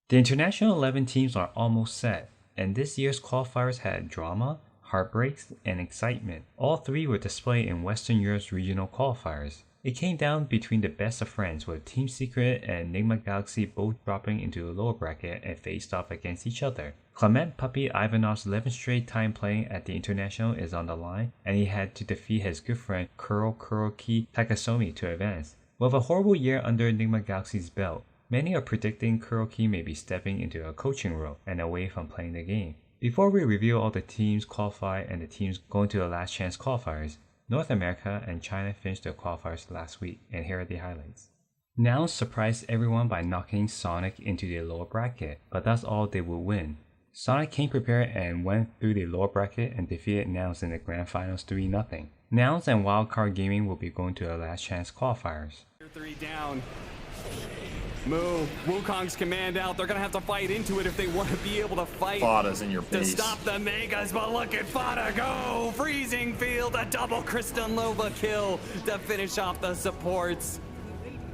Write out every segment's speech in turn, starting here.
The International 11 teams are almost set, and this year's qualifiers had drama, heartbreaks, and excitement. All three were displayed in Western Europe's regional qualifiers. It came down between the best of friends, with Team Secret and Enigma Galaxy both dropping into the lower bracket and faced off against each other. Clement Puppy Ivanov's 11th straight time playing at the International is on the line, and he had to defeat his good friend Kuroky Takasomi to advance. With a horrible year under Enigma Galaxy's belt, many are predicting Kuroky may be stepping into a coaching role and away from playing the game. Before we review all the teams qualified and the teams going to the last chance qualifiers, North America and China finished their qualifiers last week, and here are the highlights. Nouns surprised everyone by knocking Sonic into the lower bracket, but that's all they would win. Sonic came prepared and went through the lower bracket and defeated Nouns in the grand finals 3-0. Nouns and Wildcard Gaming will be going to the last chance qualifiers. 3 down. Move. Wukong's command out. They're gonna have to fight into it if they want to be able to fight. Fada's in your to face. stop the Megas, but look at Fada go! Freezing field, a double Kristen Lova kill to finish off the supports.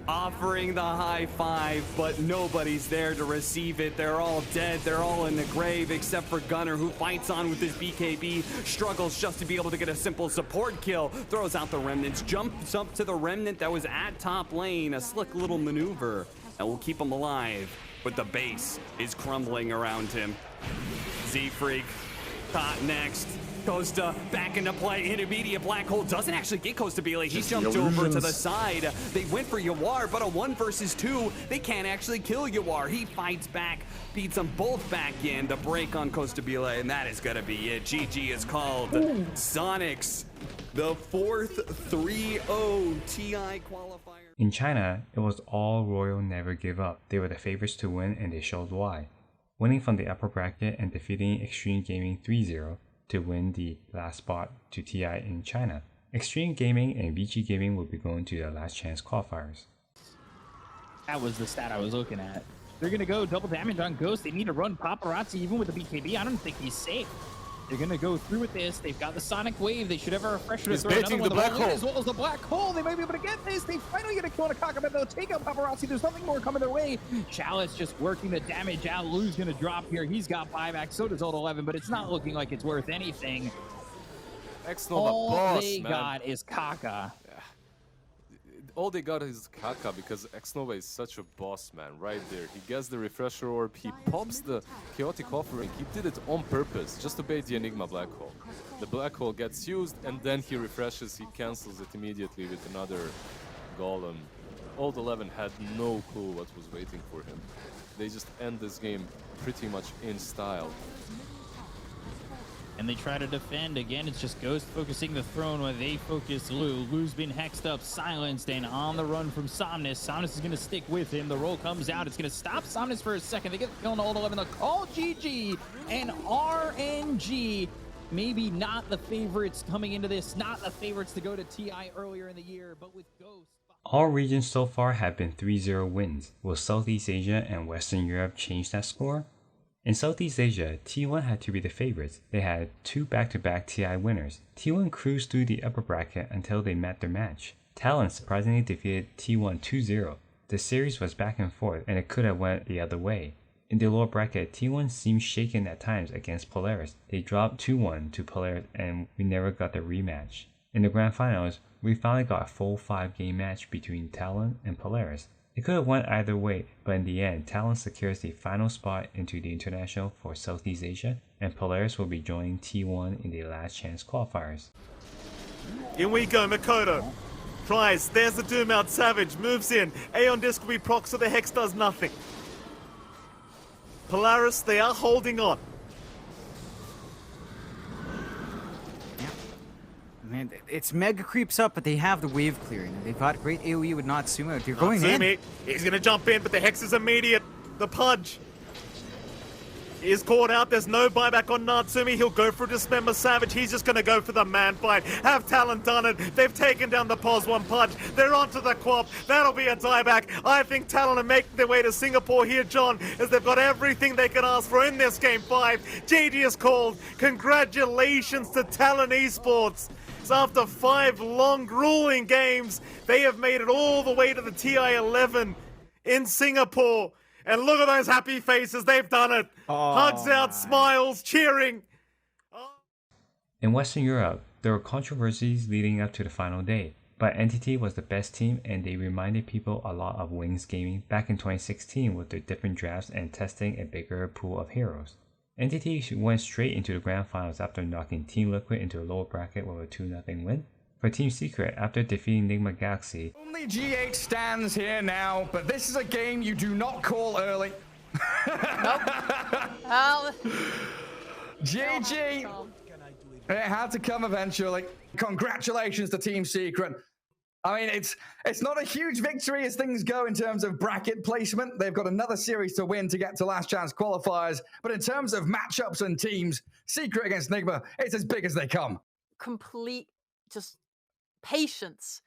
Offering the high five, but nobody's there to receive it. They're all dead. They're all in the grave except for Gunner, who fights on with his BKB, struggles just to be able to get a simple support kill, throws out the remnants, jumps up to the remnant that was at top lane, a slick little maneuver that will keep him alive, but the base is crumbling around him. Z-Freak, caught next. Costa back into play. Intermediate black hole doesn't actually get Costa Bele. He jumped over to the side. They went for Yawar, but a 1 versus 2. They can't actually kill Yawar. He fights back, beats them both back in. The break on Costa Bele, and that is gonna be it. GG is called. Sonics, the 4th 3-0 TI qualifier. In China, it was all Royal Never Give Up. They were the favorites to win, and they showed why. Winning from the upper bracket and defeating Extreme Gaming 3-0 to win the last spot to TI in China. Extreme Gaming and VG Gaming will be going to the last chance qualifiers. That was the stat I was looking at. They're going to go double damage on Ghost. They need to run Paparazzi even with the BKB. I don't think he's safe. They're going to go through with this. They've got the Sonic Wave. They should have a refresher to throw another one. The black hole. As well as the black hole. They might be able to get this. They finally get a kill on a Kaka, but they'll take out Paparazzi. There's nothing more coming their way. Chalice just working the damage out. Lou's going to drop here. He's got buyback. So does Old 11, but it's not looking like it's worth anything. All they got is Kaka. All they got is Kaka because Xnova is such a boss, man, right there. He gets the refresher orb, he pops the chaotic offering. He did it on purpose, just to bait the Enigma black hole. The black hole gets used, and then he refreshes, he cancels it immediately with another golem. Old 11 had no clue what was waiting for him. They just end this game pretty much in style. And they try to defend. Again, it's just Ghost focusing the throne while they focus Lou. Lou's been hexed up, silenced, and on the run from Somnus. Somnus is going to stick with him. The roll comes out. It's going to stop Somnus for a second. They get the kill on Old 11. They'll call GG and RNG. Maybe not the favorites coming into this, not the favorites to go to TI earlier in the year, but with Ghost. All regions so far have been 3-0 wins. Will Southeast Asia and Western Europe change that score? In Southeast Asia, T1 had to be the favorites. They had 2 back-to-back TI winners. T1 cruised through the upper bracket until they met their match. Talon surprisingly defeated T1 2-0. The series was back and forth, and it could have went the other way. In the lower bracket, T1 seemed shaken at times against Polaris. They dropped 2-1 to Polaris, and we never got the rematch. In the grand finals, we finally got a full 5-game match between Talon and Polaris. It could have went either way, but in the end, Talon secures the final spot into the International for Southeast Asia, and Polaris will be joining T1 in the last chance qualifiers. In we go, Makoto. Tries, there's the Doom out, Savage, moves in. Aeon Disc will be proc, so the Hex does nothing. Polaris, they are holding on. Man, it's mega creeps up, but they have the wave clearing. They've got great AoE with Natsume. They're going in. He's gonna jump in, but the Hex is immediate. The Pudge is caught out. There's no buyback on Natsume. He'll go for Dismember Savage. He's just gonna go for the man fight. Have Talon done it? They've taken down the Pos 1 Pudge. They're onto the Quap. That'll be a dieback. I think Talon are making their way to Singapore here, John, as they've got everything they can ask for in this Game 5. GG is called. Congratulations to Talon Esports. So after 5 long, grueling games, they have made it all the way to the TI-11 in Singapore. And look at those happy faces, they've done it. Hugs out, smiles, cheering. In Western Europe, there were controversies leading up to the final day, but Entity was the best team and they reminded people a lot of Wings Gaming back in 2016 with their different drafts and testing a bigger pool of heroes. Entity went straight into the grand finals after knocking Team Liquid into a lower bracket with a 2-0 win. For Team Secret, after defeating Enigma Galaxy, only GH stands here now, but this is a game you do not call early. Well, GG. It had to come eventually. Congratulations to Team Secret. I mean, it's not a huge victory as things go in terms of bracket placement. They've got another series to win to get to last chance qualifiers. But in terms of matchups and teams, Secret against Enigma, it's as big as they come. complete just patience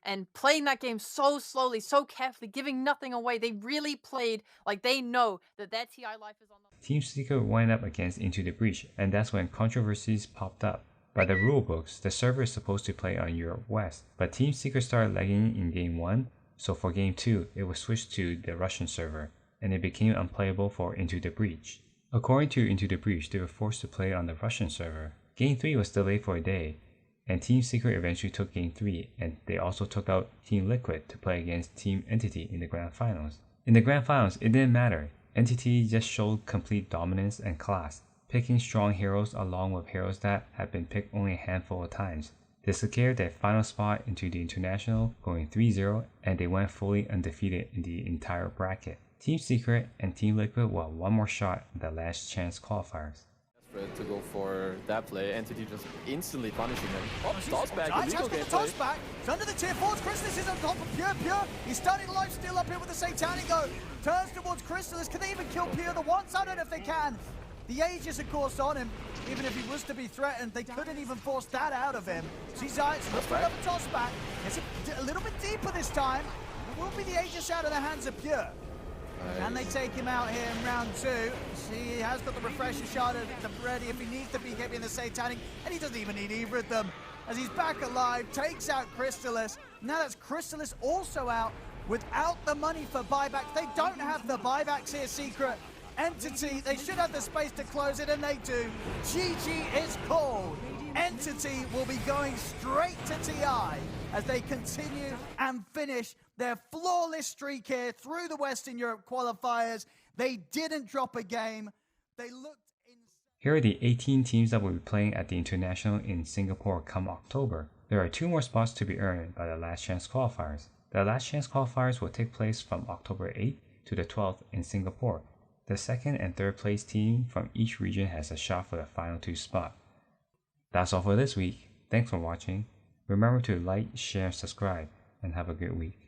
and playing that game so slowly, so carefully, giving nothing away. They really played like they know that their TI life is on the... Team Secret went up against Into the Breach, and that's when controversies popped up. By the rulebooks, the server is supposed to play on Europe West, but Team Secret started lagging in Game 1, so for Game 2, it was switched to the Russian server, and it became unplayable for Into the Breach. According to Into the Breach, they were forced to play on the Russian server. Game 3 was delayed for a day, and Team Secret eventually took Game 3, and they also took out Team Liquid to play against Team Entity in the Grand Finals. In the Grand Finals, it didn't matter. Entity just showed complete dominance and class, picking strong heroes along with heroes that had been picked only a handful of times. They secured their final spot into the International, going 3-0, and they went fully undefeated in the entire bracket. Team Secret and Team Liquid will have one more shot at the last chance qualifiers. Desperate to go for that play, Entity just instantly punishing him. Oh, toss back, illegal gameplay. Toss back. It's under the tier 4s. Chrysalis is on top of Pure. He's starting life steal up here with the Satanic go. Turns towards Chrysalis. Can they even kill Pure the once? I don't know if they can. The age is, of course, on him. Even if he was to be threatened, they couldn't even force that out of him. Zizait's looks for another toss back. It's a little bit deeper this time. It will be the Aegis out of the hands of Pure. Can they take him out here in round 2? He has got the refresher shard ready if he needs to be getting the Satanic, and he doesn't even need either of them. As he's back alive, takes out Chrysalis. Now that's Chrysalis also out without the money for buybacks. They don't have the buybacks here, Secret. Entity, they should have the space to close it, and they do. GG is called. Entity will be going straight to TI as they continue and finish their flawless streak here through the Western Europe qualifiers. They didn't drop a game. They looked insane. Here are the 18 teams that will be playing at the International in Singapore come October. There are 2 more spots to be earned by the Last Chance qualifiers. The Last Chance qualifiers will take place from October 8th to the 12th in Singapore. The 2nd and 3rd place team from each region has a shot for the final 2 spot. That's all for this week. Thanks for watching. Remember to like, share, and subscribe, and have a good week.